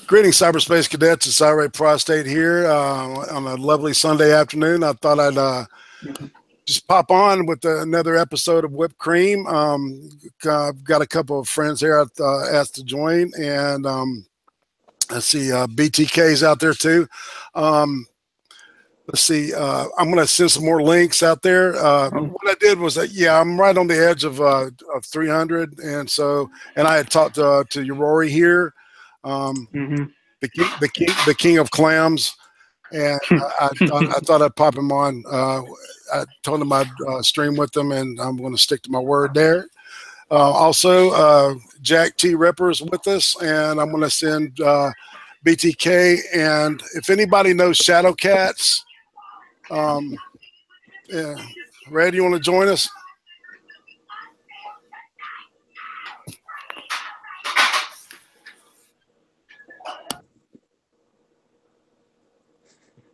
Greetings, cyberspace cadets. It's IRATE Prostate here on a lovely Sunday afternoon. I thought I'd just pop on with another episode of Whipped Cream. I've got a couple of friends here I've asked to join, and I see BTK's out there too. Let's see. I'm going to send some more links out there. What I did was that, yeah, I'm right on the edge of 300, and I had talked to Rory here. The king of clams, and I thought I'd pop him on. I told him I'd stream with them, and I'm going to stick to my word there. Also, Jack T. Ripper is with us, and I'm going to send BTK. And if anybody knows Shadow Cats, yeah, Red, you want to join us?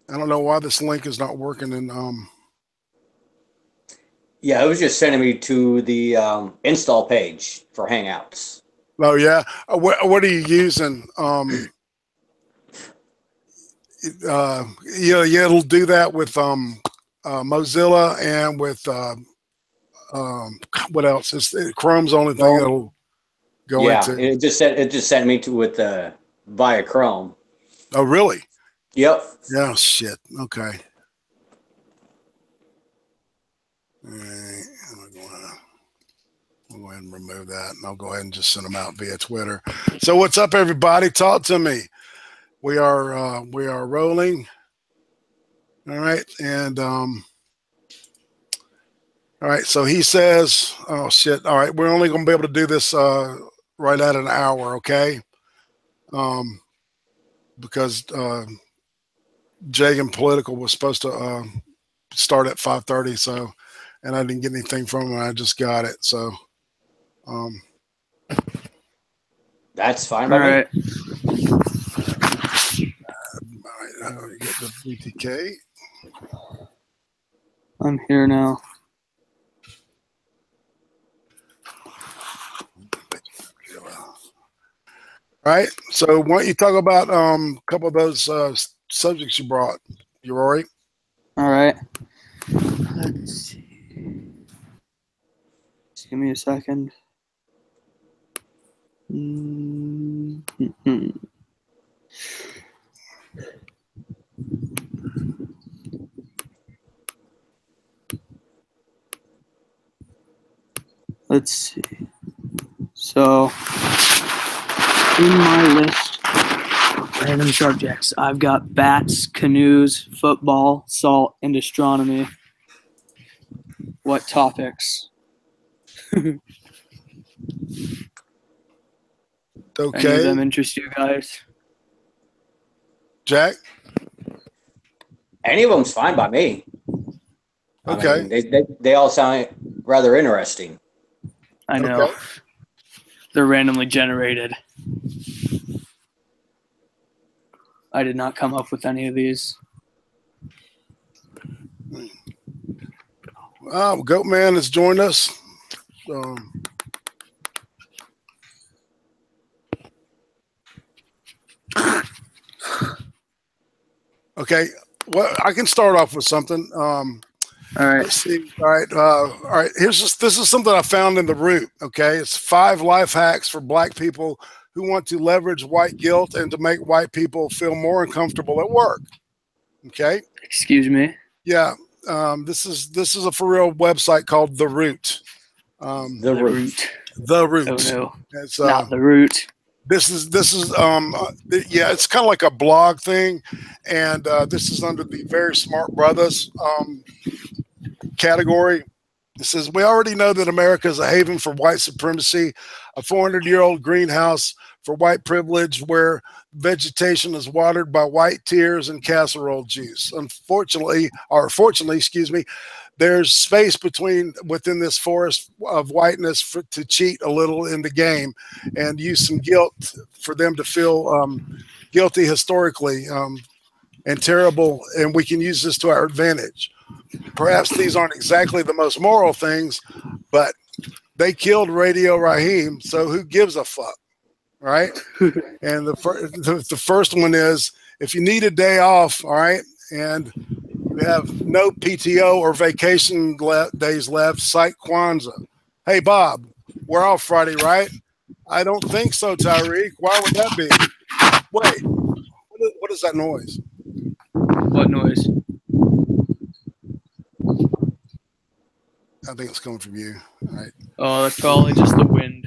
I don't know why this link is not working. And yeah, it was just sending me to the install page for Hangouts. Oh yeah, what are you using? Yeah, it'll do that with Mozilla and with what else? Chrome's the only thing it'll go into. Yeah, it just sent me to with via Chrome. Oh really? Yep. Yeah, shit. Okay. All right. I'll go ahead and remove that, and I'll go ahead and just send them out via Twitter. So what's up, everybody? Talk to me. We are rolling. All right. And all right. So he says, oh shit. All right. We're only going to be able to do this right at an hour. Okay. Because Jagan Political was supposed to start at 5:30, so, and I didn't get anything from him. I just got it, so that's fine by me. All right, how do we get the BTK? I'm here now. All right, so why don't you talk about a couple of those subjects you brought, Rory? All right. Let's see. Just give me a second. Let's see. So, in my list of random subjects, I've got bats, canoes, football, salt, and astronomy. What topics? Okay. Any of them interest you guys? Jack? Any of them's fine by me. Okay. I mean, they all sound rather interesting. I know. Okay. They're randomly generated. I did not come up with any of these. Goatman has joined us. Okay, well, I can start off with something. All right. Let's see. All right. All right. This is something I found in the Root. Okay, it's 5 life hacks for Black people who want to leverage white guilt and to make white people feel more uncomfortable at work. Okay. Excuse me. Yeah. This is a for real website called The Root. The Root. The Root. Oh no. It's not The Root. This is yeah, it's kind of like a blog thing, and this is under the Very Smart Brothers category. It says, we already know that America is a haven for white supremacy, a 400-year-old greenhouse for white privilege where vegetation is watered by white tears and casserole juice. Fortunately, excuse me, there's space within this forest of whiteness to cheat a little in the game and use some guilt for them to feel guilty historically and terrible, and we can use this to our advantage. Perhaps these aren't exactly the most moral things, but they killed Radio Raheem, so who gives a fuck? right? And the first one is, if you need a day off, all right, and you have no PTO or vacation days left, cite Kwanzaa. Hey, Bob, we're off Friday, right? I don't think so, Tyreek. Why would that be? Wait, what is that noise? What noise? I think it's coming from you. All right. Oh, that's probably just the wind.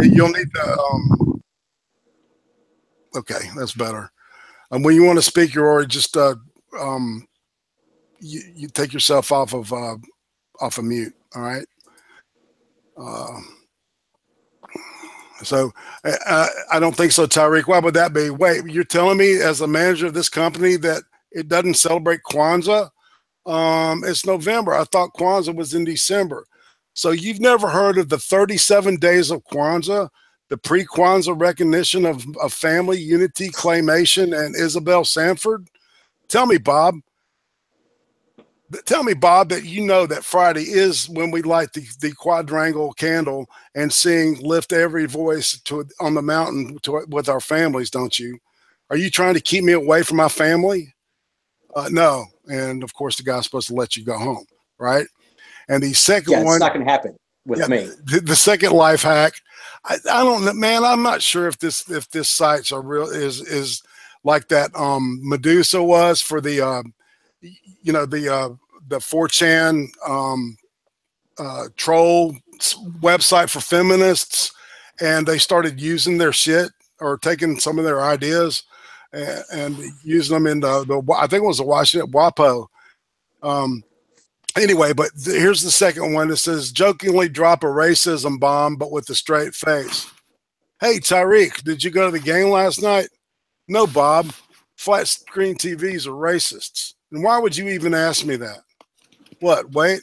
You'll need to. Okay, that's better. When you want to speak, you're already just you take yourself off of mute. All right. So I don't think so, Tyreek. Why would that be? Wait, you're telling me as a manager of this company that it doesn't celebrate Kwanzaa? It's November. I thought Kwanzaa was in December. So you've never heard of the 37 days of Kwanzaa, the pre-Kwanzaa recognition of family unity, claymation, and Isabel Sanford? Tell me, Bob. Tell me, Bob, that you know that Friday is when we light the quadrangle candle and sing "Lift Every Voice" on the mountain with our families, don't you? Are you trying to keep me away from my family? No. And of course, the guy's supposed to let you go home, right? And the second one, it's not going to happen with me. The second life hack, I don't know, man. I'm not sure if this sites are real is like that Medusa was for the the 4chan troll website for feminists, and they started using their shit or taking some of their ideas and using them in the I think it was the Washington WAPO. Anyway, but here's the second one. It says, jokingly drop a racism bomb, but with a straight face. Hey, Tyreek, did you go to the game last night? No, Bob. Flat screen TVs are racists. And why would you even ask me that? What, wait?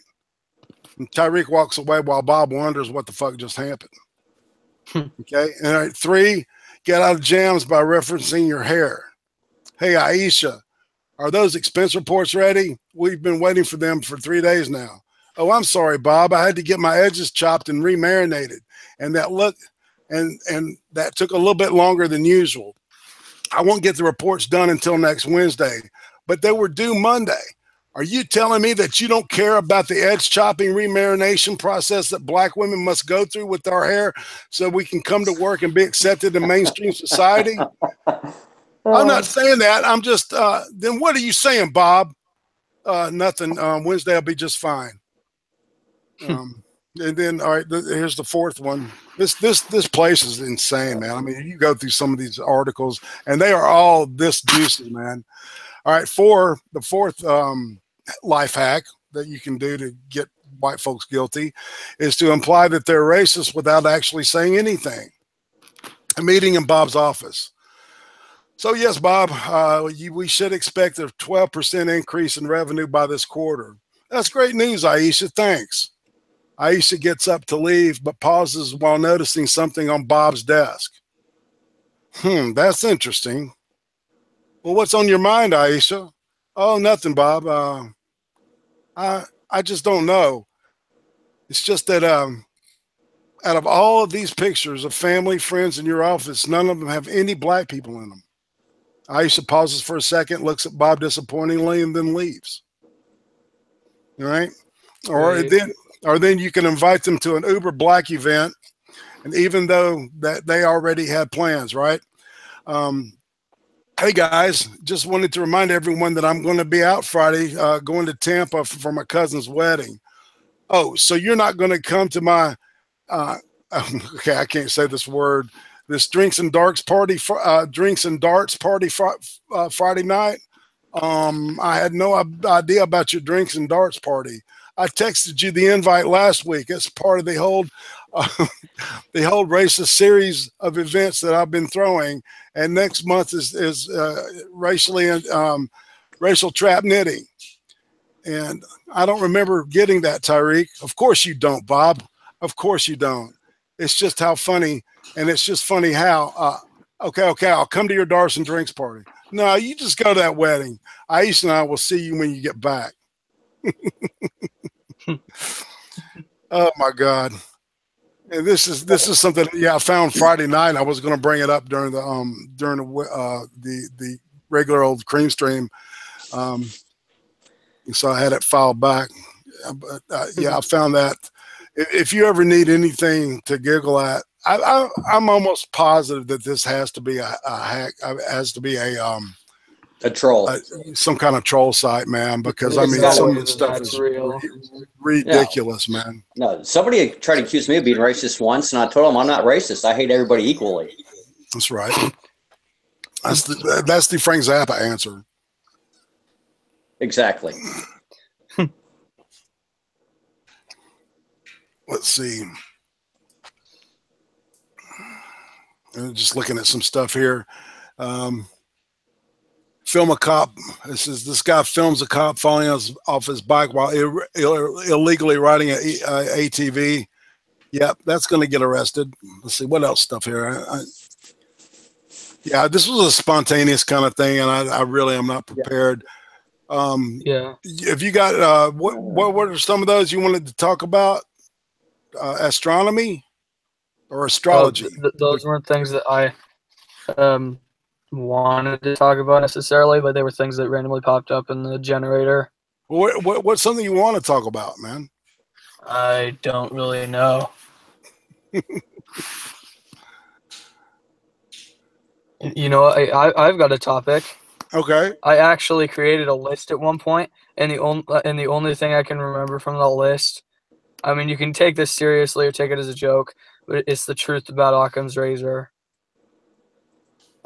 And Tyreek walks away while Bob wonders what the fuck just happened. Okay. And all right, 3, get out of jams by referencing your hair. Hey, Aisha, are those expense reports ready? We've been waiting for them for 3 days now. Oh, I'm sorry, Bob. I had to get my edges chopped and remarinated. And that took a little bit longer than usual. I won't get the reports done until next Wednesday, but they were due Monday. Are you telling me that you don't care about the edge chopping remarination process that black women must go through with our hair so we can come to work and be accepted in mainstream society? I'm not saying that. I'm just, then what are you saying, Bob? Nothing. Wednesday will be just fine. And then, all right, here's the fourth one. This place is insane, man. I mean, you go through some of these articles, and they are all this juicy, man. All right, the fourth life hack that you can do to get white folks guilty is to imply that they're racist without actually saying anything. A meeting in Bob's office. So yes, Bob, we should expect a 12% increase in revenue by this quarter. That's great news, Aisha. Thanks. Aisha gets up to leave, but pauses while noticing something on Bob's desk. That's interesting. Well, what's on your mind, Aisha? Oh, nothing, Bob. I just don't know. It's just that out of all of these pictures of family, friends in your office, none of them have any black people in them. Aisha pauses for a second, looks at Bob disappointingly, and then leaves. All right? Or then you can invite them to an Uber Black event, and even though that they already had plans, right? Hey guys, just wanted to remind everyone that I'm going to be out Friday, going to Tampa for my cousin's wedding. Oh, so you're not going to come to my okay, I can't say this word. This drinks and darts party Friday night. I had no idea about your drinks and darts party. I texted you the invite last week. It's part of the whole racist series of events that I've been throwing. And next month is racial trap knitting. And I don't remember getting that, Tyreek. Of course you don't, Bob. Of course you don't. It's just how funny, and it's just funny how, okay, I'll come to your darts and drinks party. No, you just go to that wedding. Aisha and I will see you when you get back. Oh, my God. And this is something, yeah, I found Friday night. I was going to bring it up during the regular old Creem stream, so I had it filed back. But yeah, I found that. If you ever need anything to giggle at, I'm almost positive that this has to be a hack. Has to be a troll, some kind of troll site, man. Because I mean, some of the stuff is ridiculous, man. No, somebody tried to accuse me of being racist once, and I told them I'm not racist. I hate everybody equally. That's right. That's the Frank Zappa answer. Exactly. Let's see. Just looking at some stuff here. Film a cop. This guy films a cop falling off his bike while illegally riding an ATV. Yep, that's going to get arrested. Let's see what else stuff here. Yeah, this was a spontaneous kind of thing, and I really am not prepared. Yeah. Have you got what are some of those you wanted to talk about? Astronomy or astrology? Those weren't things that I wanted to talk about necessarily, but they were things that randomly popped up in the generator. What's something you want to talk about, man? I don't really know. You know, I've got a topic. Okay. I actually created a list at one point, and the only thing I can remember from the list, I mean, you can take this seriously or take it as a joke, but it's the truth about Occam's razor.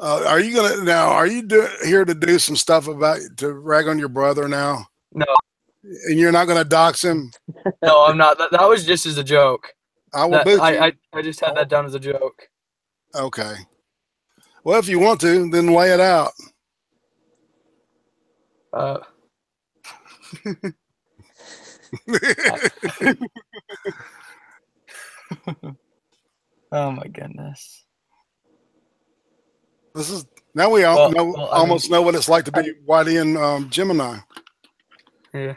Are you here to do some stuff to rag on your brother now? No. And you're not gonna dox him? No, I'm not. That was just as a joke. I will boot you. I just had that down as a joke. Okay. Well, if you want to, then lay it out. Oh my goodness. This is now we almost know what it's like to be Whitey and Gemini. Yeah.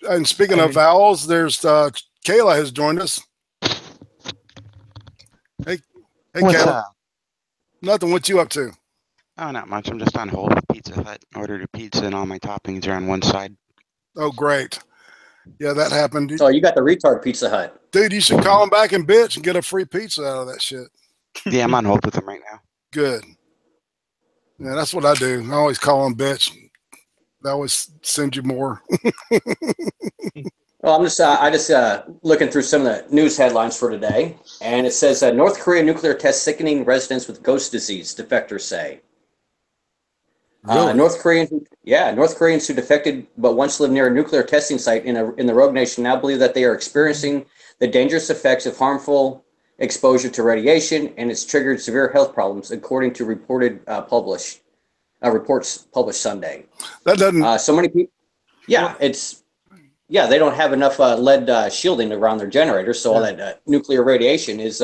And speaking of vowels, there's Kayla has joined us. Hey, What's Kayla. up? Nothing. What you up to? Oh, not much. I'm just on hold at Pizza Hut. Ordered a pizza and all my toppings are on one side. Oh, great. Yeah, that happened. So you got the retard Pizza Hut. Dude, you should call him back and bitch and get a free pizza out of that shit. Yeah, I'm on hold with them right now. Good. Yeah, that's what I do. I always call him bitch. They always send you more. Well, I just looking through some of the news headlines for today, and it says North Korea nuclear test sickening residents with ghost disease, defectors say. Really? North Koreans who defected but once lived near a nuclear testing site in the rogue nation now believe that they are experiencing the dangerous effects of harmful exposure to radiation, and it's triggered severe health problems, according to reports published Sunday. That doesn't. So many people. Yeah, they don't have enough lead shielding around their generators, so all that nuclear radiation is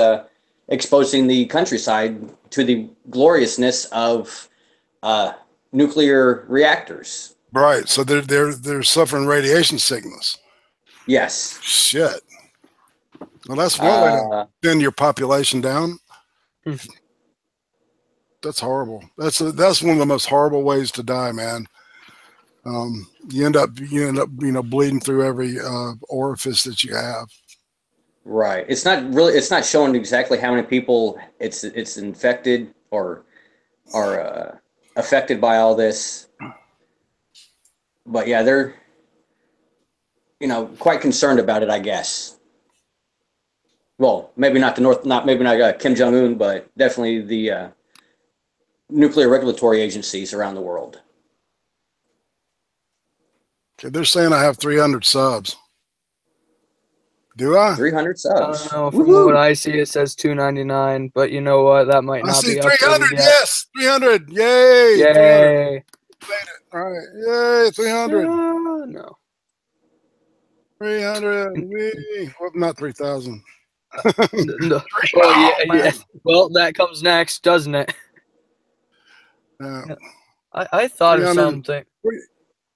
exposing the countryside to the gloriousness of nuclear reactors. Right. So they're suffering radiation sickness. Yes. Shit. Well, that's one way to thin your population down. That's horrible. That's one of the most horrible ways to die, man. You end up bleeding through every orifice that you have. Right. It's not showing exactly how many people it's infected or are affected by all this. But yeah, they're quite concerned about it, I guess. Well, maybe not Kim Jong-un, but definitely the nuclear regulatory agencies around the world. Okay, they're saying I have 300 subs. Do I? 300 subs. I don't know. From what I see, it says 299, but you know what? That might not be. I see 300. Yes, 300. Yay! Yay! 300. All right. Yay! 300. No. 300. Well, not 3,000. No. Well, yeah. Well, that comes next, doesn't it? I thought of something.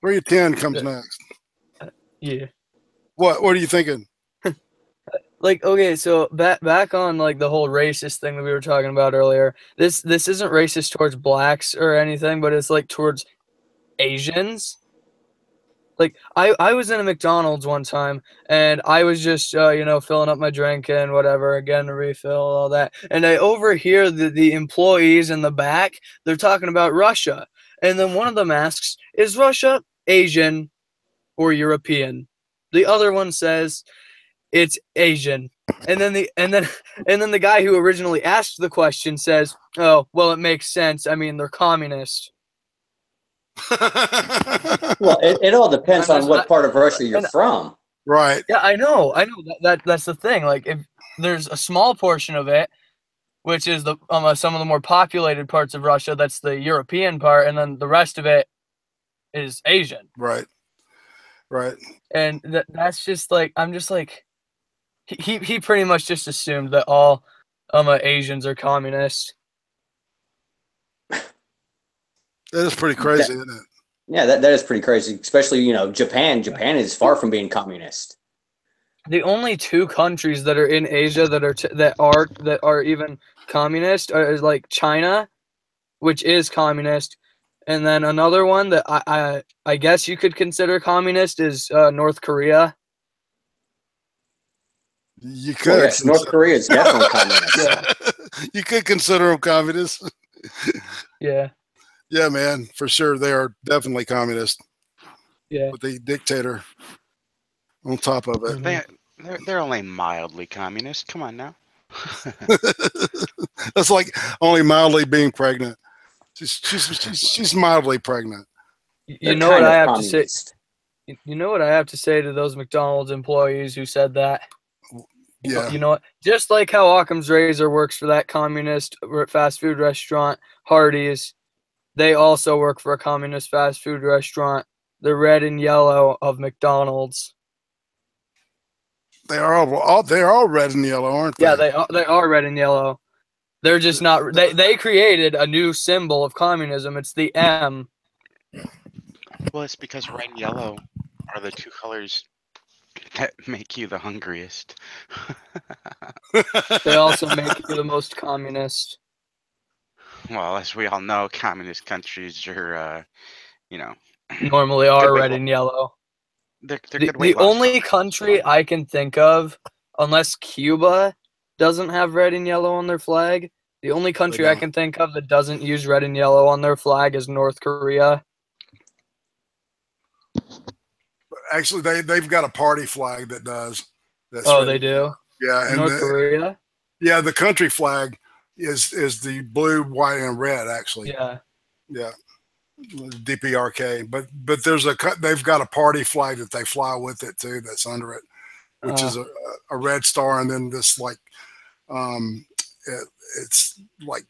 310 comes next. Yeah. What are you thinking? like, okay, so back on like the whole racist thing that we were talking about earlier. This isn't racist towards blacks or anything, but it's like towards Asians. Like I was in a McDonald's one time and I was just you know, filling up my drink and whatever, getting a refill, all that. And I overhear the employees in the back, they're talking about Russia. And then one of them asks, "Is Russia Asian or European?" The other one says, "It's Asian." And then the guy who originally asked the question says, "Oh, well, it makes sense. I mean, they're communist." Well, it all depends on what part of Russia you're from. Right. Yeah, I know. That's the thing. Like, if there's a small portion of it, which is the some of the more populated parts of Russia, that's the European part, and then the rest of it is Asian. Right. Right. And that's just like, I'm just like, he pretty much just assumed that all Asians are communist. That is pretty crazy, isn't it? Yeah, that is pretty crazy. Especially, you know, Japan. Japan is far from being communist. The only two countries that are in Asia that are even communist are like China, which is communist, and then another one that I guess you could consider communist is North Korea. You could. Well, yes, North Korea is definitely communist. Yeah. You could consider them communists. Yeah. Yeah, man, for sure. They are definitely communist. Yeah. With the dictator on top of it. They're only mildly communist. Come on now. That's like only mildly being pregnant. She's mildly pregnant. You know what I have to say? You know what I have to say to those McDonald's employees who said that? Yeah. You know what? Just like how Occam's Razor works for that communist fast food restaurant, Hardee's, they also work for a communist fast food restaurant, the red and yellow of McDonald's. They are all red and yellow, aren't they? Yeah, they are red and yellow. They're just not. They created a new symbol of communism. It's the M. Well, it's because red and yellow are the two colors that make you the hungriest. They also make you the most communist. Well, as we all know, communist countries are, you know, normally are red and yellow. The only country I can think of, unless Cuba doesn't have red and yellow on their flag, the only country I can think of that doesn't use red and yellow on their flag is North Korea. Actually, they've got a party flag that does. Oh, they do? Yeah. And North Korea? Yeah, the country flag is the blue, white, and red, actually. Yeah. Yeah. DPRK. But they've got a party flag that they fly with it, too, that's under it, which is a red star, and then this, like, it's like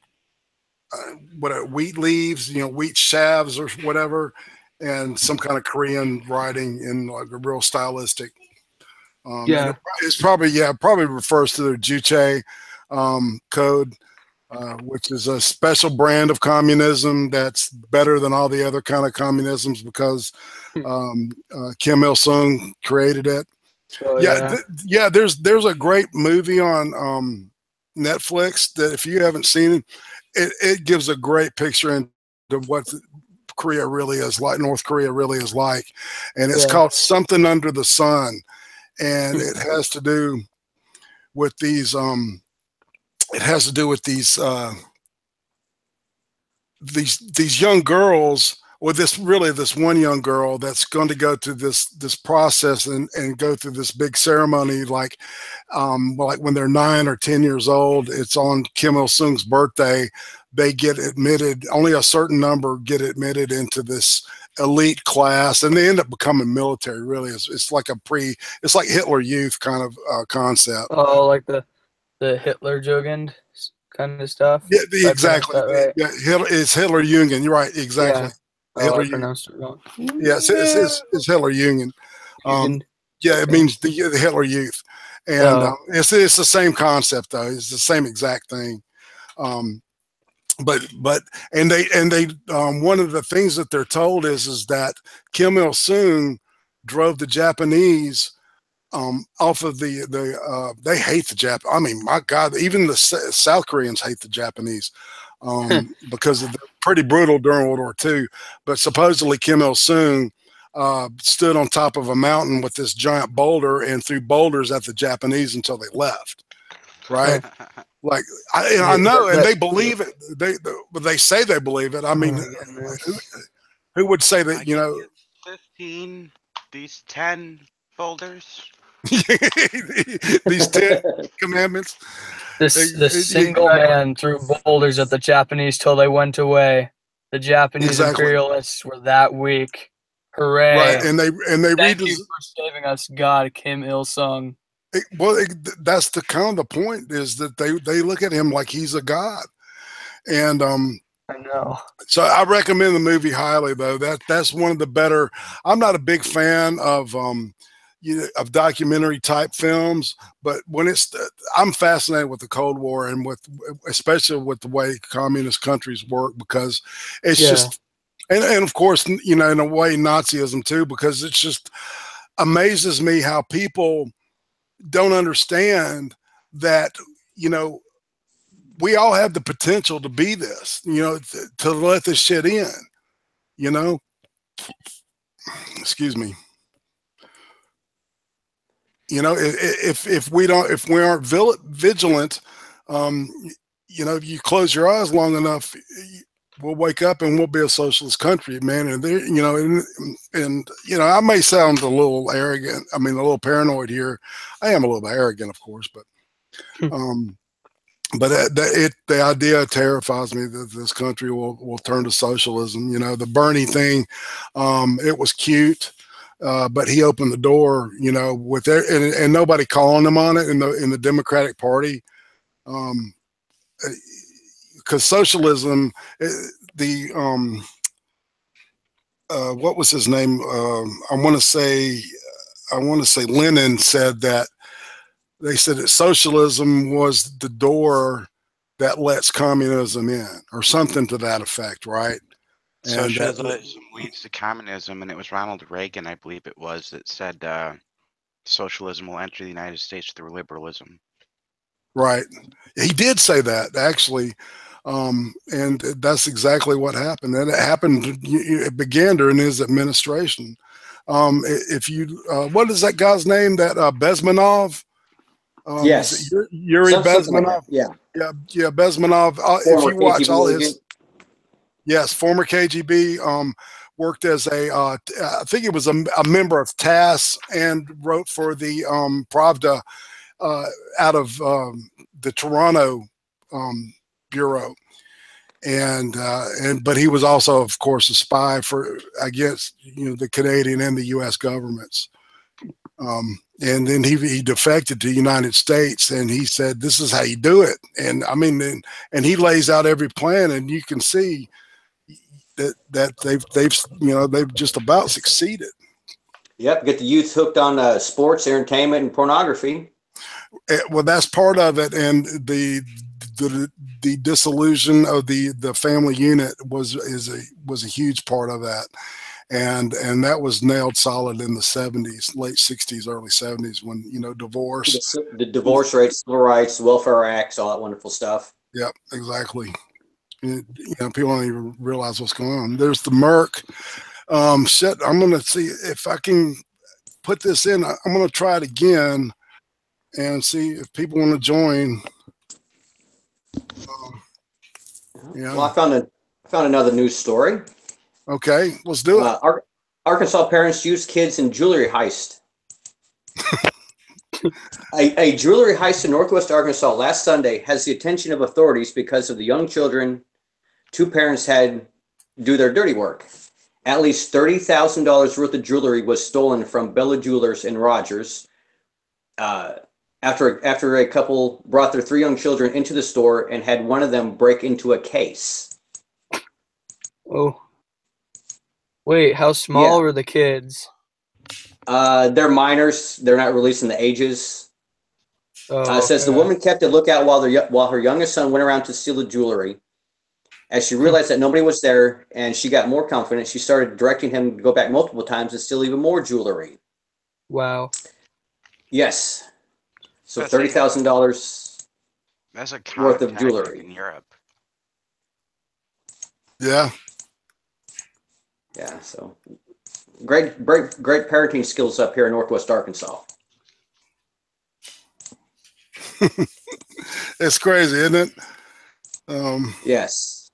wheat leaves, you know, wheat sheaves or whatever, and some kind of Korean writing in like a real stylistic. Yeah, it's probably refers to their Juche code, which is a special brand of communism that's better than all the other kind of communisms because Kim Il Sung created it. Oh, yeah. There's a great movie on Netflix that if you haven't seen it gives a great picture into what Korea really is like, North Korea really is like, and it's called Something Under the Sun, and it has to do with these these young girls, or this one young girl that's going to go through this process and go through this big ceremony, like when they're 9 or 10 years old. It's on Kim Il Sung's birthday. They get admitted, only a certain number get admitted into this elite class, and they end up becoming military. Really, it's like Hitler Youth kind of concept. Oh, like the Hitler Jugend kind of stuff. Yeah, exactly. Right? Yeah, it's Hitler Jugend. You're right, exactly. Yeah. Hitler I pronounced it wrong. Yeah, it's Hitler Jugend. Yeah, it means the Hitler Youth, and it's the same concept though. It's the same exact thing. But they one of the things that they're told is that Kim Il Sung drove the Japanese off of they hate the Jap. I mean, my God, even the South Koreans hate the Japanese because they're pretty brutal during World War II. But supposedly Kim Il-sung stood on top of a mountain with this giant boulder and threw boulders at the Japanese until they left. Right? Like I know, and they believe it. They say they believe it. I mean, who would say that? You know, 15. These 10 boulders. These 10 commandments. This single man threw boulders at the Japanese till they went away. The Japanese imperialists were that weak. Hooray! Right, and they thank you for saving us, God, Kim Il-sung. That's the kind of the point is that they look at him like he's a god, and I know. So I recommend the movie highly, though. That's one of the better. I'm not a big fan of of documentary type films, but when I'm fascinated with the Cold War and especially with the way communist countries work, because it's just, and of course, in a way Nazism too, because it's just amazes me how people don't understand that, we all have the potential to be this, to let this shit in, excuse me. If we aren't vigilant, you close your eyes long enough, we'll wake up and we'll be a socialist country, man. And there, I may sound a little arrogant. I mean, a little paranoid here. I am a little bit arrogant, of course, but the idea terrifies me that this country will turn to socialism. The Bernie thing, it was cute. But he opened the door, with and nobody calling him on it in the Democratic Party, because socialism, what was his name? I want to say Lenin said that. They said that socialism was the door that lets communism in, or something to that effect, right? Socialism leads to communism, and it was Ronald Reagan, I believe it was, that said socialism will enter the United States through liberalism. Right. He did say that, actually, and that's exactly what happened. And it began during his administration. What is that guy's name? That Bezmenov? Yes. Yuri Bezmenov? Like yeah, Bezmenov. If you watch all his... Yes, former KGB, worked as I think he was a member of TASS and wrote for the Pravda out of the Toronto bureau, but he was also, of course, a spy for, I guess, the Canadian and the U.S. governments. And then he defected to the United States, and he said, "This is how you do it." And I mean, and he lays out every plan, and you can see that they've just about succeeded. Yep, get the youth hooked on sports, entertainment, and pornography. Well, that's part of it, and the dissolution of the family unit was a huge part of that, and that was nailed solid in the 70s, late 60s, early 70s, when divorce, the divorce rates, civil rights, welfare acts, all that wonderful stuff. Yep, exactly. People don't even realize what's going on. There's the Merc. Shit, I'm gonna see if I can put this in. I'm gonna try it again and see if people want to join. Well, I found another news story. Okay, let's do it. Arkansas parents use kids in jewelry heist. A jewelry heist in Northwest Arkansas last Sunday has the attention of authorities because of the young children two parents had do their dirty work. At least $30,000 worth of jewelry was stolen from Bella Jewelers in Rogers after a couple brought their three young children into the store and had one of them break into a case. Oh. Wait, how small were the kids? They're minors. They're not releasing the ages. It says the woman kept a lookout while her youngest son went around to steal the jewelry. As she realized that nobody was there and she got more confident, she started directing him to go back multiple times and steal even more jewelry. Wow. Yes. So That's $30,000 That's a worth common of tactic jewelry. in Europe. Yeah. Yeah. So great parenting skills up here in Northwest Arkansas. It's crazy, isn't it? Yes.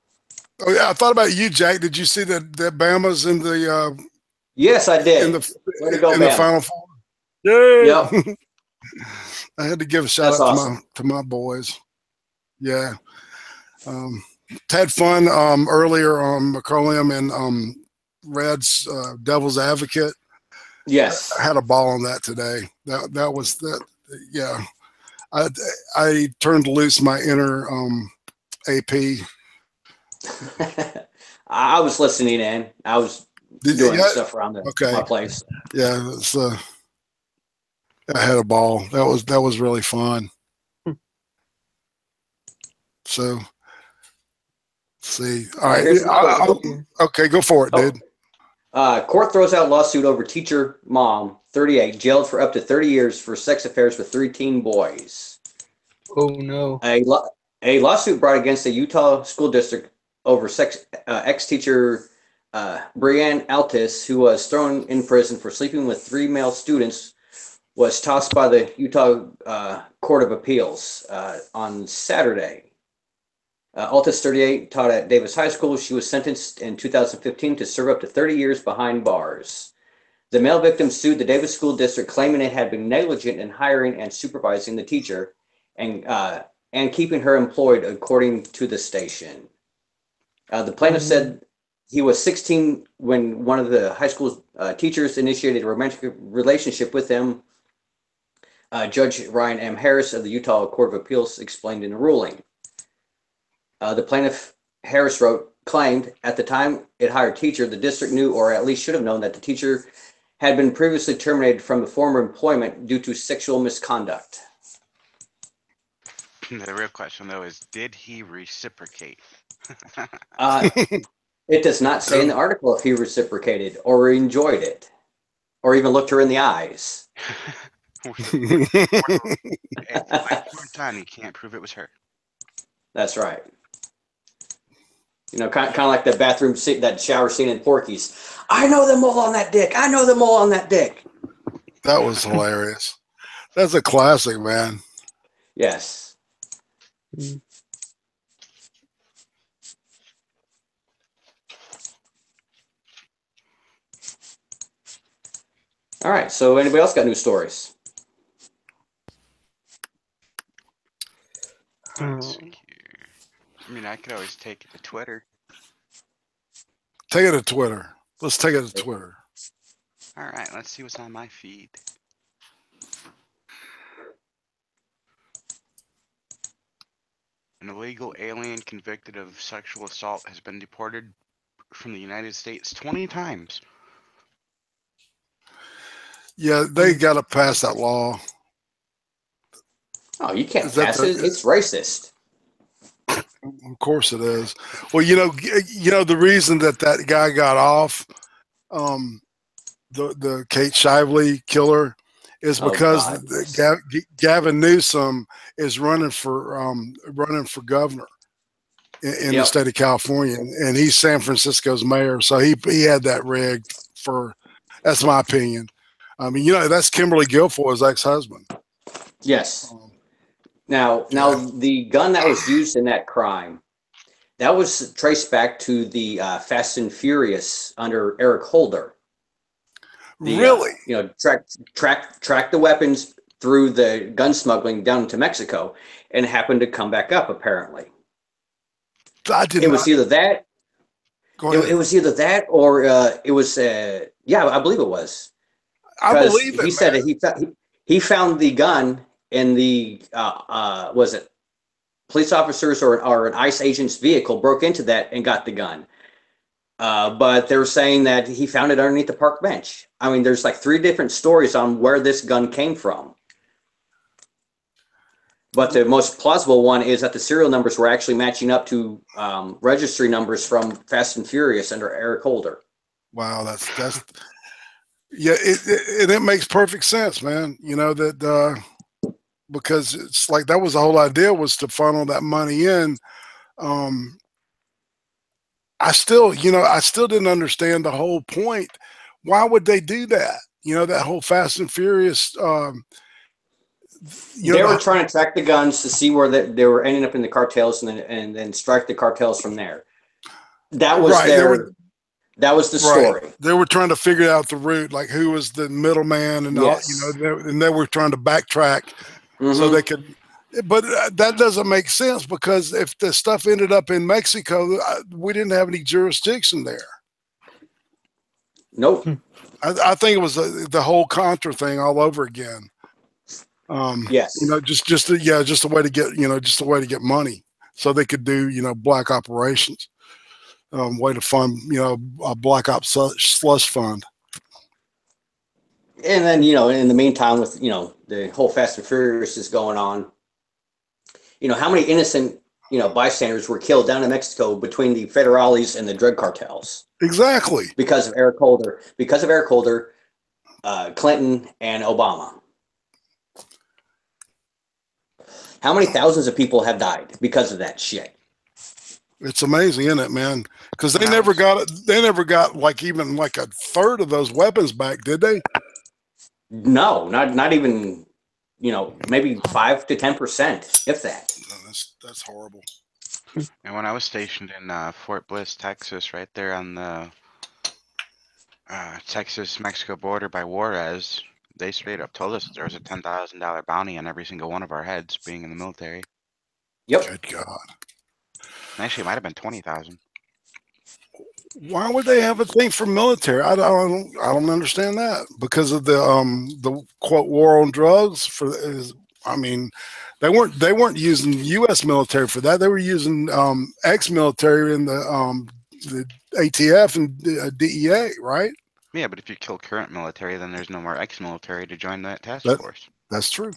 Oh yeah, I thought about you, Jack. Did you see that Bama's in the Yes, I did. in Way to go, the Bama. Final Four? Yeah. Yep. I had to give a shout That's out awesome. to my boys. Yeah. Had fun earlier on McCullium and Red's Devil's Advocate. Yes. I had a ball on that today. That was that. Yeah. I turned loose my inner AP. I was listening in. I was doing stuff around my place. Yeah, I had a ball. That was really fun. So, let's see. All right. Okay, go for it, dude. Court throws out lawsuit over teacher mom, 38, jailed for up to 30 years for sex affairs with 3 teen boys. Oh no. A lawsuit brought against the Utah school district over ex-teacher Brianne Altis, who was thrown in prison for sleeping with 3 male students, was tossed by the Utah Court of Appeals on Saturday. Altis, 38, taught at Davis High School. She was sentenced in 2015 to serve up to 30 years behind bars. The male victim sued the Davis School District, claiming it had been negligent in hiring and supervising the teacher and keeping her employed, according to the station. The plaintiff said he was 16 when one of the high school teachers initiated a romantic relationship with him. Judge Ryan M. Harris of the Utah Court of Appeals explained in the ruling. The plaintiff, Harris claimed at the time it hired teacher, the district knew, or at least should have known, that the teacher had been previously terminated from the former employment due to sexual misconduct. The real question, though, is did he reciprocate? It does not say in the article if he reciprocated or enjoyed it or even looked her in the eyes. At one time, you can't prove it was her. That's right. You know, kind of like the bathroom scene, that shower scene in Porky's. I know them all on that dick. I know them all on that dick. That was hilarious. That's a classic, man. Yes. All right. So anybody else got new stories? I mean, I could always take it to Twitter. Take it to Twitter. Let's take it to Twitter. All right, let's see what's on my feed. An illegal alien convicted of sexual assault has been deported from the United States 20 times. Yeah, they got to pass that law. Oh, you can't pass it. It's racist. Of course it is. Well, you know the reason that guy got off, the Kate Shively killer, is because Gavin Newsom is running for governor in the state of California, and he's San Francisco's mayor. So he had that rigged for. That's my opinion. I mean, that's Kimberly Guilfoyle's ex-husband. Yes. Now, the gun that was used in that crime, that was traced back to the Fast and Furious under Eric Holder. Really? Track the weapons through the gun smuggling down to Mexico, and happened to come back up apparently. It was either that. It was either that, or it was. I believe it was. I believe it. He said he found the gun in the was it police officers or an ICE agent's vehicle, broke into that and got the gun. But they were saying that he found it underneath the park bench. I mean, there's like 3 different stories on where this gun came from. But the most plausible one is that the serial numbers were actually matching up to registry numbers from Fast and Furious under Eric Holder. Wow, that's Yeah, it makes perfect sense, man. You know that because it's like that was the whole idea, was to funnel that money in. Um, I still didn't understand the whole point. Why would they do that? You know, that whole Fast and Furious. They were trying to track the guns to see where they were ending up in the cartels, and then strike the cartels from there. That was right. That was the story. They were trying to figure out the route, like who was the middleman, and all, and they were trying to backtrack so they could. But that doesn't make sense, because if the stuff ended up in Mexico, we didn't have any jurisdiction there. Nope. I think it was the whole Contra thing all over again. Yes. You know, just a way to get, just a way to get money, so they could do, black operations. Way to fund, a black ops slush fund. And then, in the meantime, with, the whole Fast and Furious is going on, how many innocent, bystanders were killed down in Mexico between the federales and the drug cartels? Exactly. Because of Eric Holder, Clinton, and Obama. How many thousands of people have died because of that shit? It's amazing, isn't it, man? Because they never got it. They never got even like a third of those weapons back, did they? No, not even. Maybe 5 to 10%, if that. No, that's horrible. And when I was stationed in Fort Bliss, Texas, right there on the Texas-Mexico border by Juarez, they straight up told us there was a $10,000 bounty on every single one of our heads being in the military. Yep. Good God. Actually, it might have been 20,000. Why would they have a thing for military? I don't understand that. Because of the quote war on drugs. They weren't using U.S. military for that. They were using ex-military in the ATF and DEA, right? Yeah, but if you kill current military, then there's no more ex-military to join that task force. That's true.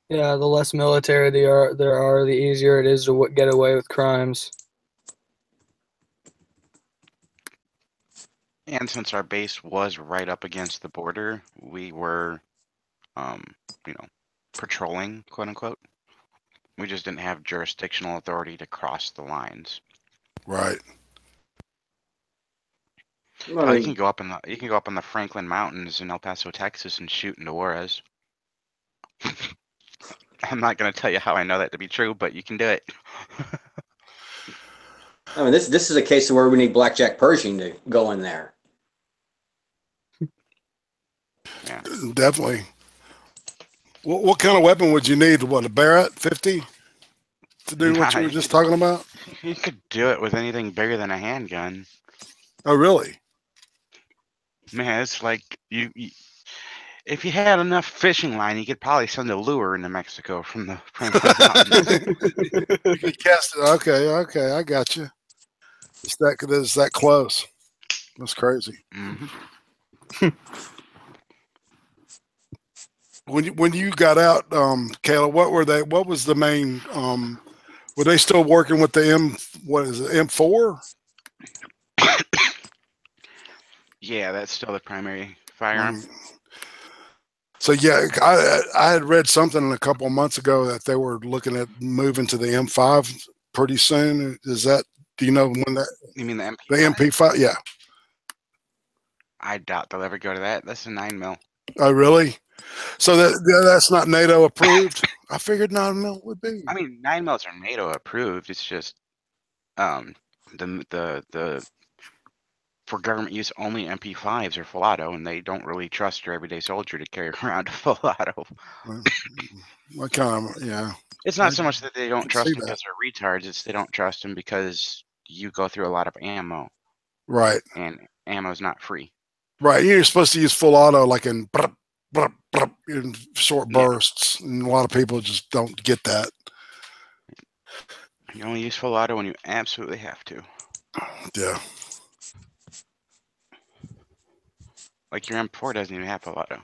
Yeah, the less military there are, the easier it is to get away with crimes. And since our base was right up against the border, we were, patrolling, quote unquote. We just didn't have jurisdictional authority to cross the lines. Right. Well, you can go up in the Franklin Mountains in El Paso, Texas, and shoot into Juarez. I'm not going to tell you how I know that to be true, but you can do it. I mean, this is a case of where we need Blackjack Pershing to go in there. Yeah, definitely. What kind of weapon would you need? What, a Barrett 50 to do what you were just talking about? You could do it with anything bigger than a handgun. Oh, really? Man, it's like if you had enough fishing line, you could probably send a lure into Mexico from the Franklin Mountains. You could cast it. Okay, I got you. It's that close. That's crazy. Mm-hmm. When you got out, Kayla, what was the main? Were they still working with the M4? Yeah, that's still the primary firearm. So yeah, I had read something a couple of months ago that they were looking at moving to the M5 pretty soon. Is that? Do you know when that? You mean the MP5? The MP5, yeah. I doubt they'll ever go to that. That's a 9mm. Oh, really? So that's not NATO approved? I figured 9mm would be. I mean, 9mm are NATO approved. It's just the for government use only MP5s are full auto, and they don't really trust your everyday soldier to carry around a full auto. What kind of, yeah. It's not so much that they don't trust because they're retards. It's they don't trust them because you go through a lot of ammo. Right. And ammo's not free. Right. You're supposed to use full auto like in short bursts, and a lot of people just don't get that. You only use full auto when you absolutely have to. Yeah. Like your M4 doesn't even have full auto.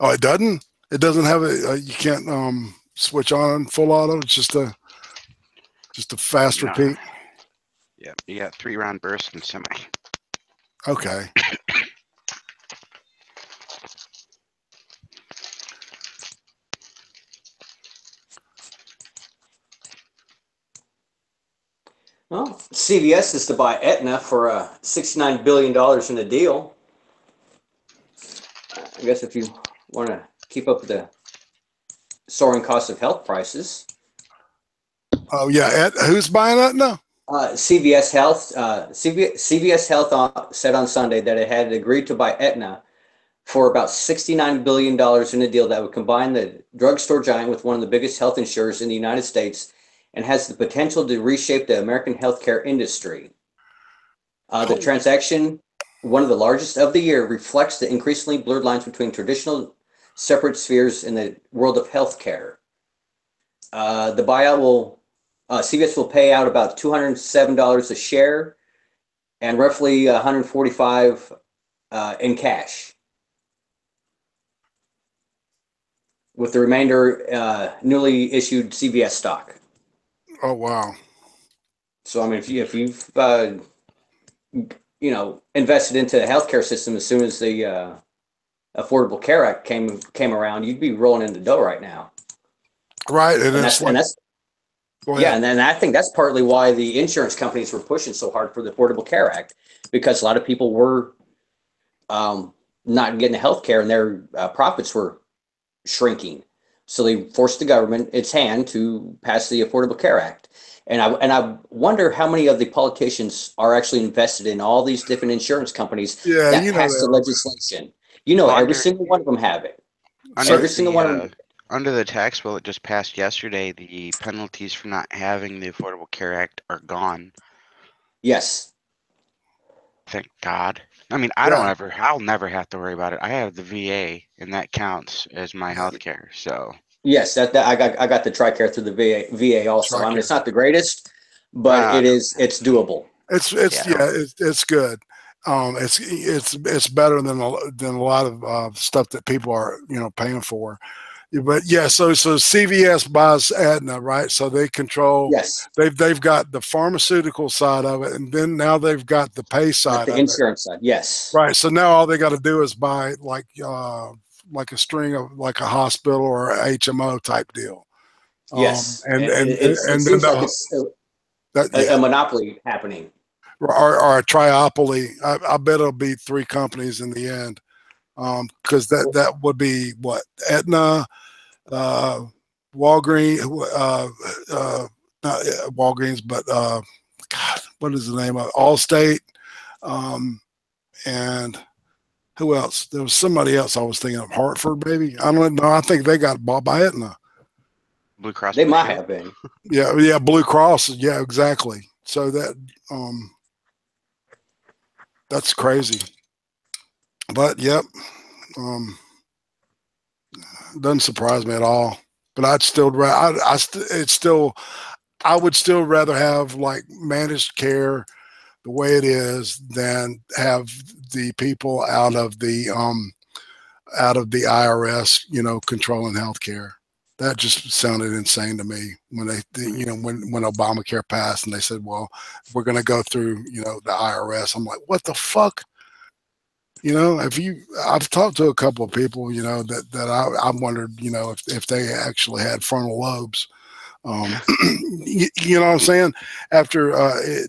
Oh, it doesn't? It doesn't have it. You can't switch on full auto. It's just a fast repeat. Yeah, you got 3-round burst and semi. Okay. Well, CVS is to buy Aetna for $69 billion in a deal. I guess if you want to keep up with the soaring cost of health prices. Oh yeah, who's buying that now? CVS Health. CVS Health said on Sunday that it had agreed to buy Aetna for about $69 billion in a deal that would combine the drugstore giant with one of the biggest health insurers in the United States and has the potential to reshape the American healthcare industry. The transaction, one of the largest of the year, reflects the increasingly blurred lines between traditional separate spheres in the world of healthcare. The buyout will, CVS will pay out about $207 a share and roughly $145 in cash, with the remainder newly issued CVS stock. Oh wow! So I mean, if you've invested into the healthcare system as soon as the Affordable Care Act came around, you'd be rolling in the dough right now. Right, and then I think that's partly why the insurance companies were pushing so hard for the Affordable Care Act, because a lot of people were not getting the health care and their profits were shrinking. So they forced the government its hand to pass the Affordable Care Act. And I wonder how many of the politicians are actually invested in all these different insurance companies that passed the legislation. Every single one of them have it. Every single one of them. Under the tax bill that just passed yesterday, the penalties for not having the Affordable Care Act are gone. Yes. Thank God. I mean, I'll never have to worry about it. I have the VA, and that counts as my health care. So yes, that I got the TRICARE through the VA also. I mean, it's not the greatest, but it's doable. It's good. It's better than a lot of stuff that people are paying for. But yeah, so CVS buys Aetna, right? So they control. Yes. They've got the pharmaceutical side of it, and then now they've got the pay side, the insurance side. Yes. Right. So now all they got to do is buy like a string of like a hospital or a HMO type deal. Yes. And it seems like it's a monopoly happening, or a triopoly. I bet it'll be 3 companies in the end. Because that would be what Aetna, Walgreens, not Walgreens, but God, what is the name of it? Allstate, and who else? There was somebody else I was thinking of. Hartford, maybe. I don't know. I think they got bought by Aetna. Blue Cross. They might have been. Yeah, Blue Cross. Yeah, exactly. So that's crazy. But yep. Doesn't surprise me at all. But I'd still I would still rather have like managed care the way it is than have the people out of the IRS, controlling healthcare. That just sounded insane to me when when Obamacare passed and they said, well, we're going to go through, the IRS. I'm like, what the fuck? I've talked to a couple of people, that I wondered, if they actually had frontal lobes. You know what I'm saying? After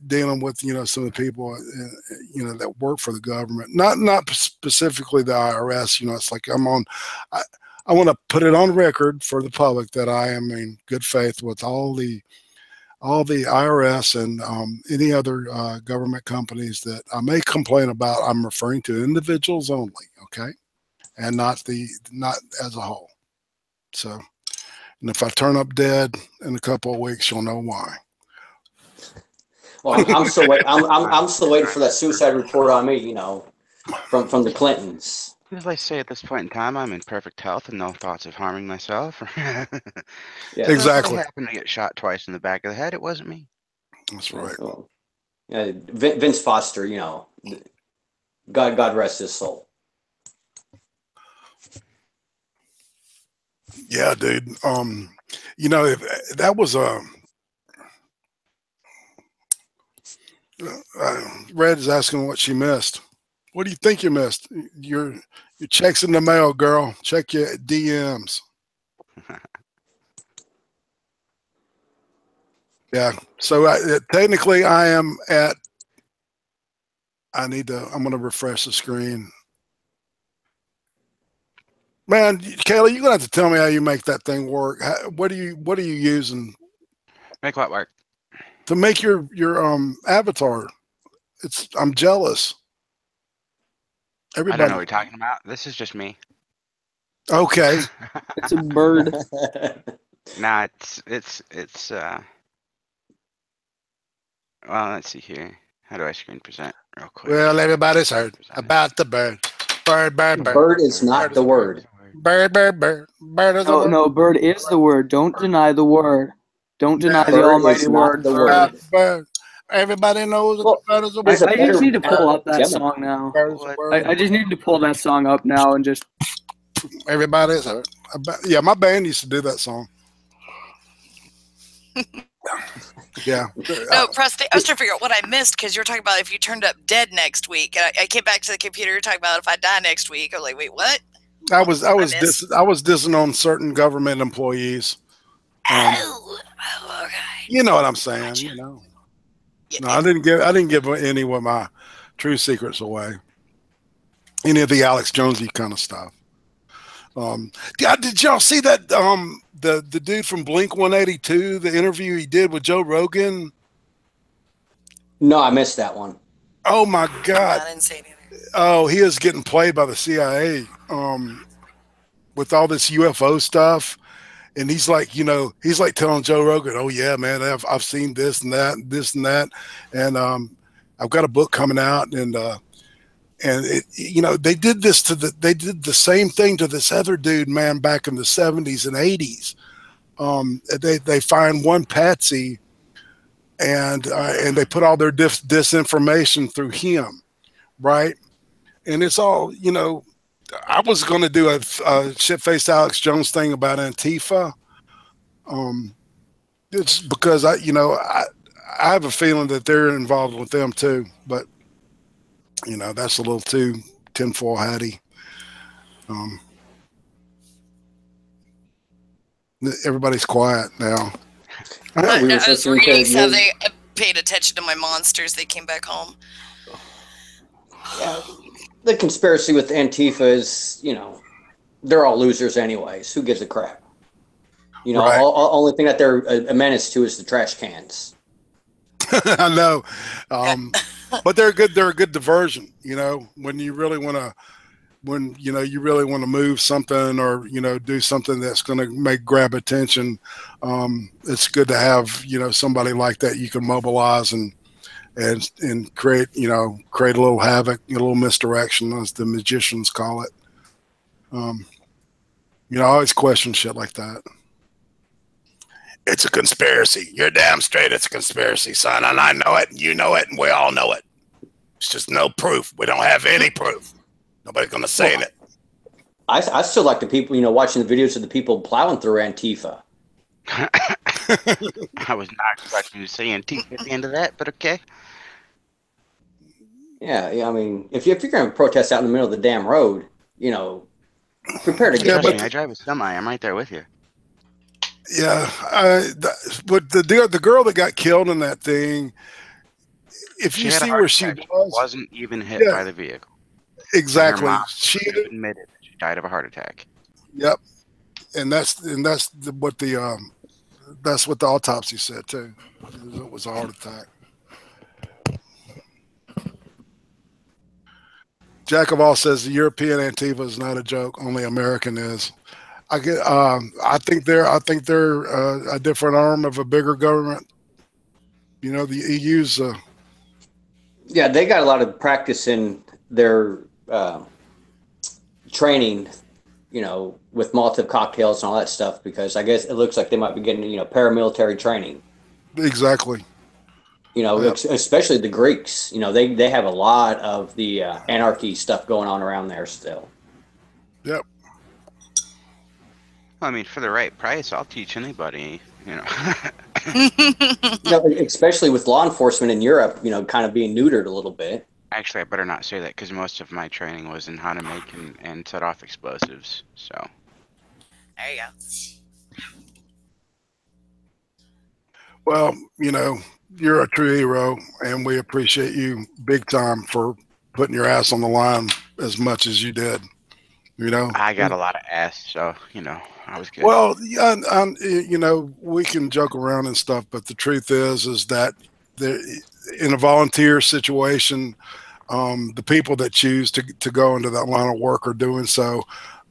dealing with, some of the people, that work for the government, not specifically the IRS, it's like I want to put it on record for the public that I am in good faith with all the IRS and any other government companies that I may complain about. I'm referring to individuals only, okay, and not as a whole. So, and if I turn up dead in a couple of weeks, you'll know why. Well, I'm still waiting. I'm still waiting for that suicide report on me. From the Clintons. As I say, at this point in time, I'm in perfect health and no thoughts of harming myself. Yeah, exactly. I happened to get shot twice in the back of the head. It wasn't me. That's right. Well, Vince Foster, God rest his soul. Yeah, dude. If that was Red is asking what she missed. What do you think you missed? Your check's in the mail, girl. Check your DMs. Yeah. So technically, I am at. I'm going to refresh the screen. Man, Kayla, you're gonna have to tell me how you make that thing work. What are you using? Make what work? To make your avatar. I'm jealous. I don't know Everybody. what you're talking about. This is just me. Okay. It's a bird. Nah, it's well, let's see here. How do I screen present real quick? Well, everybody's heard about the bird. Bird, bird, bird. Bird is not the word. Bird, bird, bird. Bird is a No, word. no, bird is the word. Don't deny the word. Don't deny the Bird almighty is not word. the Bird. word. Bird. Everybody knows that Well, the bird is a there's word. a I just better, need to pull up that Gemini. song now. Bird is a word. I just need to pull that song up now and just. Everybody's heard. Yeah, my band used to do that song. Yeah. No, prostate. I was trying to figure out what I missed because you were talking about if you turned up dead next week, and I came back to the computer. You're talking about if I die next week. I was like, wait, what? I was missed? dissing on certain government employees. Oh, okay. You know what I'm saying? Gotcha. You know. Yeah. No, I didn't give any of my true secrets away. Any of the Alex Jonesy kind of stuff. Did y'all see that the dude from Blink 182, the interview he did with Joe Rogan? No, I missed that one. Oh my God. I didn't say anything. Oh, he is getting played by the CIA with all this UFO stuff. And he's like, he's like telling Joe Rogan, "Oh yeah, man, I've seen this and that, and I've got a book coming out, and they did the same thing to this other dude, man, back in the 70s and 80s. They find one patsy, and they put all their disinformation through him, right? And it's all, I was going to do a shit-faced Alex Jones thing about Antifa. It's because I have a feeling that they're involved with them too, but that's a little too tinfoil hatty. Everybody's quiet now. Yeah, we I were was listening reading to so they paid attention to my monsters. They came back home. Yeah, the conspiracy with Antifa is, they're all losers anyways. Who gives a crap? Right. Only thing that they're a menace to is the trash cans. I know, but they're good. They're a good diversion. When you really want to, you really want to move something or do something that's going to grab attention. It's good to have somebody like that you can mobilize and create create a little havoc, a little misdirection, as the magicians call it. I always question shit like that. It's a conspiracy. You're damn straight it's a conspiracy, son, and I know it, and you know it, and we all know it. It's just no proof. We don't have any proof. Nobody's gonna say it. I still like the people, watching the videos of the people plowing through Antifa. I was not expecting you to say Antifa at the end of that, but okay. Yeah. I mean, if you're going to protest out in the middle of the damn road, prepare to get hit. I drive a semi. I'm right there with you. Yeah, but the girl that got killed in that thing, if you see where she wasn't even hit by the vehicle. Exactly. She admitted that she died of a heart attack. Yep, and that's what the autopsy said too. It was a heart attack. Jack of all says the European Antifa is not a joke. Only American is. I think they're a different arm of a bigger government. The EU's. Yeah, they got a lot of practice in their training, with Molotov cocktails and all that stuff, because I guess it looks like they might be getting, paramilitary training. Exactly. Especially the Greeks. They have a lot of the anarchy stuff going on around there still. Yep. I mean, for the right price, I'll teach anybody. Especially with law enforcement in Europe, kind of being neutered a little bit. Actually, I better not say that because most of my training was in how to make and set off explosives. So. There you go. Well, you know, you're a true hero, and we appreciate you big time for putting your ass on the line as much as you did. You know, I got a lot of ass, so you know, I was good. well, yeah, you know, we can joke around and stuff, but the truth is that in a volunteer situation, the people that choose to go into that line of work are doing so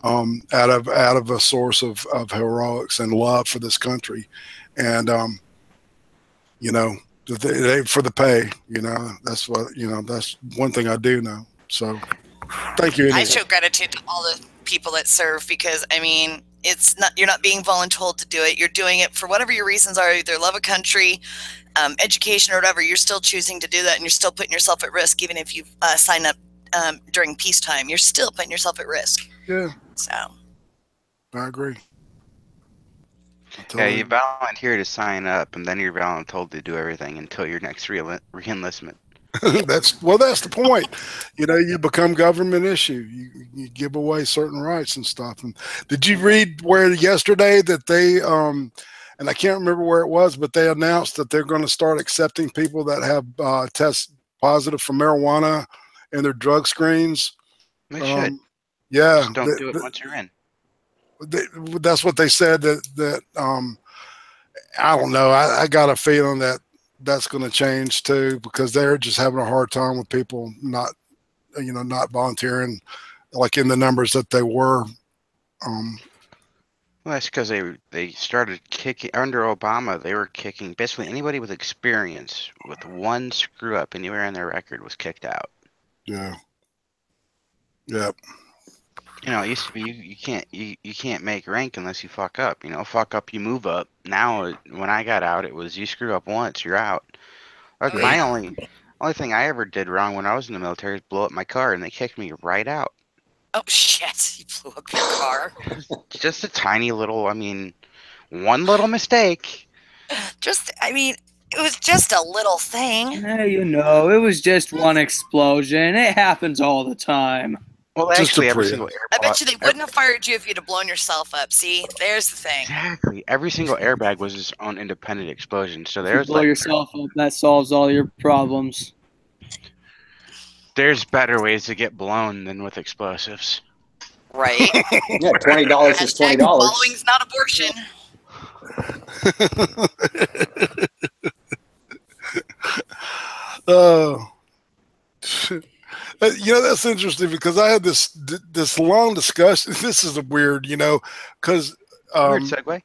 out of a source of heroics and love for this country, and you know, for the pay. You know, that's what that's one thing I do know. So, thank you. Anyway. I show gratitude to all the people that serve because I mean, it's not, you're not being voluntold to do it. You're doing it for whatever your reasons are, either love of country, education, or whatever. You're still choosing to do that, and you're still putting yourself at risk, even if you sign up during peacetime. You're still putting yourself at risk. Yeah. So. I agree. Yeah, you volunteer to sign up, and then you're voluntold to do everything until your next re-enlistment. That's the point. You know, you become government issue. You give away certain rights and stuff. And did you read where yesterday that they and I can't remember where it was, but they announced that they're going to start accepting people that have test positive for marijuana in their drug screens. They should. Yeah, just don't do it once you're in. That's what they said. That I don't know. I got a feeling that that's going to change too, because they're just having a hard time with people not volunteering like in the numbers that they were. Well, that's because they started kicking under Obama. They were kicking basically anybody with experience with one screw up anywhere in their record was kicked out. Yeah. Yep. You know, it used to be you can't make rank unless you fuck up. You know, fuck up, you move up. Now, when I got out, it was you screw up once, you're out. Like my only thing I ever did wrong when I was in the military was blow up my car, and they kicked me right out. Oh shit! You blew up your car. Just a tiny little. I mean, one little mistake. It was just a little thing. You know, it was just one explosion. It happens all the time. Well, actually, every single airbag. I bet you they wouldn't have fired you if you'd have blown yourself up. See, there's the thing. Exactly. Every single airbag was its own independent explosion. So there's blow yourself up. That solves all your problems. There's better ways to get blown than with explosives. Right. Yeah, $20 is $20. Following's not abortion. You know, that's interesting because I had this long discussion. This is a weird, you know, because weird segue.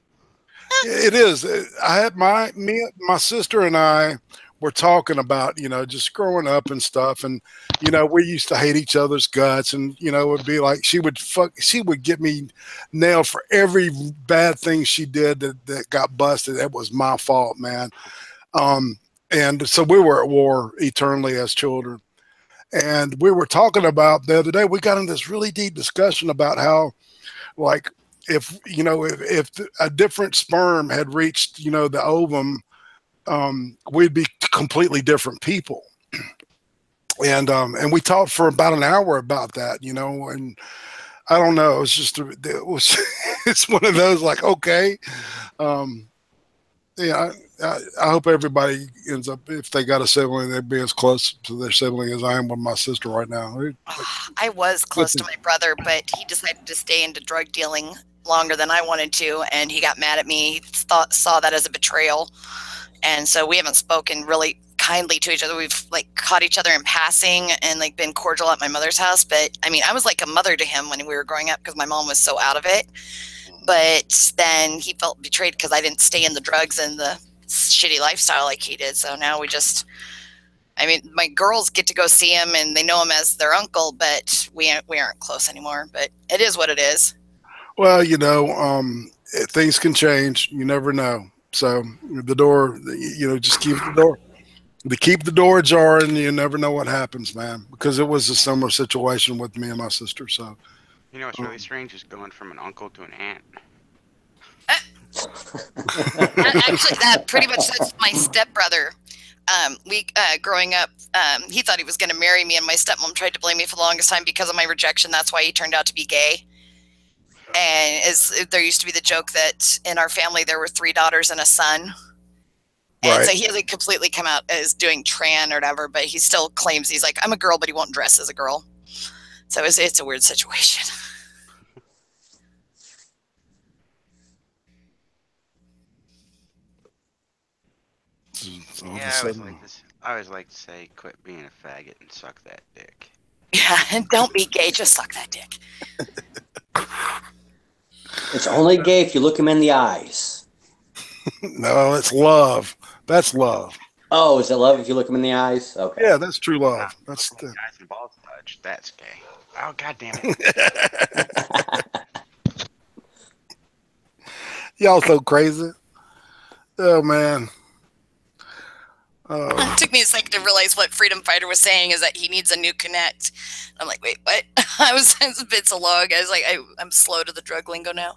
It is. I had my sister and I were talking about, you know, just growing up and stuff, and you know, we used to hate each other's guts, and you know, it would be like she would get me nailed for every bad thing she did that got busted. It was my fault, man. And so we were at war eternally as children. And we were talking about the other day, we got in this really deep discussion about how, like, if a different sperm had reached, you know, the ovum, we'd be completely different people. And we talked for about an hour about that, you know, and I don't know, it's one of those like, okay. Yeah, I hope everybody ends up, if they got a sibling, they'd be as close to their sibling as I am with my sister right now. I was close to my brother, but he decided to stay into drug dealing longer than I wanted to, and he got mad at me. He saw that as a betrayal, and so we haven't spoken really kindly to each other. We've like caught each other in passing and like been cordial at my mother's house, but I mean, I was like a mother to him when we were growing up because my mom was so out of it. But then he felt betrayed because I didn't stay in the drugs and the shitty lifestyle like he did. So now my girls get to go see him and they know him as their uncle, but we aren't close anymore. But it is what it is. Well, you know, things can change. You never know. So the door, you know, just keep the door ajar, and you never know what happens, man. Because it was a similar situation with me and my sister. So. You know what's really strange is going from an uncle to an aunt. Actually, that pretty much that's my stepbrother. Growing up, he thought he was going to marry me, and my stepmom tried to blame me for the longest time because of my rejection. That's why he turned out to be gay. And there used to be the joke that in our family there were 3 daughters and a son. And Right. so he hasn't completely come out as doing tran or whatever, but he still claims he's like, I'm a girl, but he won't dress as a girl. So it's a weird situation. Yeah, I always like to say, quit being a faggot and suck that dick. Yeah, and don't be gay, just suck that dick. It's only gay if you look him in the eyes. No, it's love. That's love. Oh, is it love if you look him in the eyes? Okay. Yeah, that's true love. That's the Guys and balls touch. That's gay. Oh, god damn it. y'all so crazy. Oh man. It took me a second to realize what Freedom Fighter was saying is that he needs a new connect. I'm like, wait, what? I was a bit so long. I was like, I'm slow to the drug lingo now.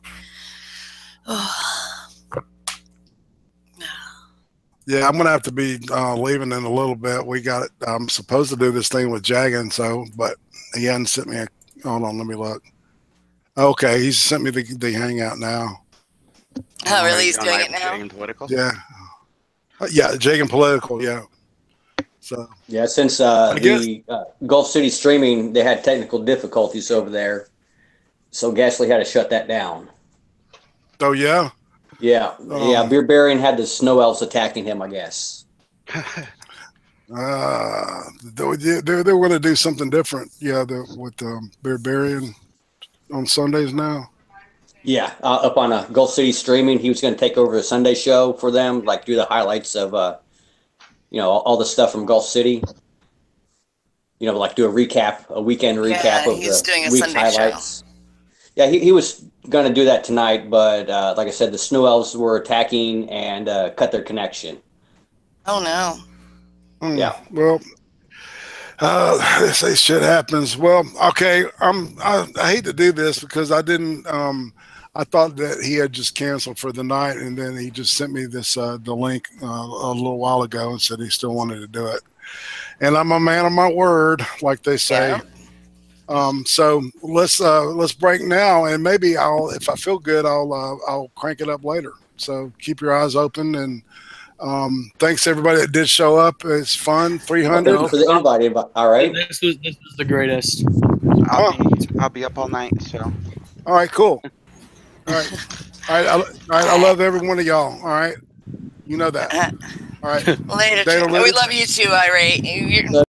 Yeah, I'm gonna have to be leaving in a little bit. We got it. I'm supposed to do this thing with Jagan, but he hadn't sent me a. Hold on, let me look. Okay, he's sent me the hangout now. Oh, really? He's doing it now? Jagan Political? Yeah, yeah, Jagan Political. Yeah. So yeah, since the Gulf City streaming, they had technical difficulties over there, so Gasly had to shut that down. Oh yeah. Yeah, yeah. Beer Barian had the snow elves attacking him, I guess. They were going to do something different. Yeah, with Beer Barian on Sundays now. Yeah, up on Gulf City streaming, he was going to take over the Sunday show for them, like do the highlights of, all the stuff from Gulf City. Like do a weekend recap of the week's highlights. Show. Yeah, he was going to do that tonight, but like I said, the snow elves were attacking and cut their connection. Oh no! Yeah. Well, they say shit happens. Well, okay. I hate to do this because I didn't. I thought that he had just canceled for the night, and then he just sent me this the link a little while ago and said he still wanted to do it. And I'm a man of my word, like they say. Yeah. So let's break now, and maybe if I feel good, I'll crank it up later. So keep your eyes open, and thanks to everybody that did show up. It's fun. 300 Thank you for the invite. All right. This was the greatest. I'll be up all night. So. All right. Cool. All right. All right. I love every one of y'all. All right. You know that. All right. Later. We love you too, Irate.